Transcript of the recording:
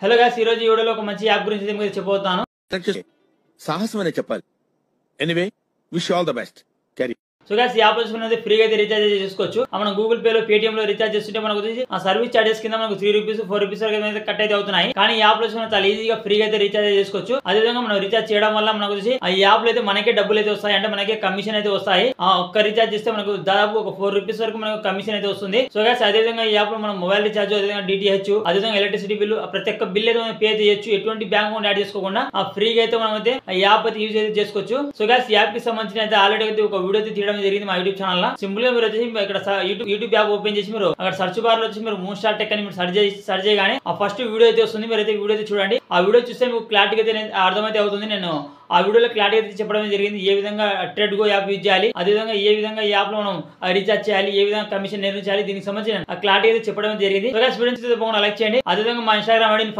Hello guys, ఈ రోజు ఈ వీడియోలో ఒక మంచి యాప్ గురించి మీకు చెప్పబోతున్నాను. సాహసం అనే చెప్పాలి. Anyway, wish all the best. Carry. So guys, ఈ యాప్ వచ్చి ఫ్రీగా అయితే రీఛార్జ్ చేసుకోవచ్చు. మనం గూగుల్ పే లో, పేటిఎం లో రీఛార్జ్ చేస్తుంటే మనకు వచ్చేసి ఆ సర్వీస్ చార్జెస్ కింద మనకు 3 రూపీస్ 4 రూపీస్ వరకు కట్ అయితే అవుతున్నాయి. కానీ ఈ యాప్ లో చాలా ఈజీగా ఫ్రీగా అయితే రీఛార్జ్ చేసుకోవచ్చు. అదే విధంగా మనం రీఛార్జ్ చేయడం వల్ల మనకు వచ్చేసి ఆ యాప్ లో అయితే మనకే డబ్బులు అయితే వస్తాయి, అంటే మనకే కమిషన్ అయితే వస్తాయి. ఆ ఒక్క రీఛార్జ్ చేస్తే మనకు దాదాపు ఒక 4 రూపీస్ వరకు మనకు కమిషన్ అయితే వస్తుంది. సో గాయ్స్, అదే విధంగా ఈ యాప్ లో మనం మొబైల్ రీఛార్జ్, అదే విధంగా డిటిహెచ్, అదే విధంగా ఎలక్ట్రిసిటీ బిల్లు, ప్రతి ఒక్క బిల్ అయితే మనం పే చేయొచ్చు. ఎటువంటి బ్యాంక్ అకౌంట్ యాడ్ చేసుకోకుండా ఆ ఫ్రీగా అయితే మనం అయితే ఆ యాప్ అయితే యూజ్ అయితే చేసుకోవచ్చు. సో గాయ్స్, ఈ యాప్ కి సంబంధించిన అయితే ఆల్రెడీ అయితే ఒక వీడియో అయితే తీయడం జరిగింది మా యూట్యూబ్ ఛానల్. సింపుల్ గా మీరు వచ్చేసి ఇక్కడ యూట్యూబ్ యాప్ ఓపెన్ చేసి మీరు అక్కడ సర్చ్ బార్ లో వచ్చి మీరు మూన్ స్టార్ టెక్ అని మీరు సర్చ్ చేయగానే ఆ ఫస్ట్ వీడియో అయితే వస్తుంది. మీరు అయితే వీడియో అయితే చూడండి. ఆ వీడియో చూస్తే మీకు క్లారిటీ అయితే అర్థమైతే అవుతుంది. నేను ఆ వీడియోలో క్లారిటీ అయితే చెప్పడం జరిగింది. ఏ విధంగా ట్రెడ్ గో యాప్ యూజ్ చేయాలి, అదే విధంగా ఏ విధంగా ఈ యాప్ లో మనం రీఛార్జ్ చేయాలి, ఏ విధంగా కమిషన్ నిర్ణయించాలి, దీనికి సంబంధించిన క్లారిటీ అయితే చెప్పడం జరిగింది. వీడియో లైక్ చేయండి. అదే విధంగా మా ఇన్స్టాగ్రామ్ ఐడి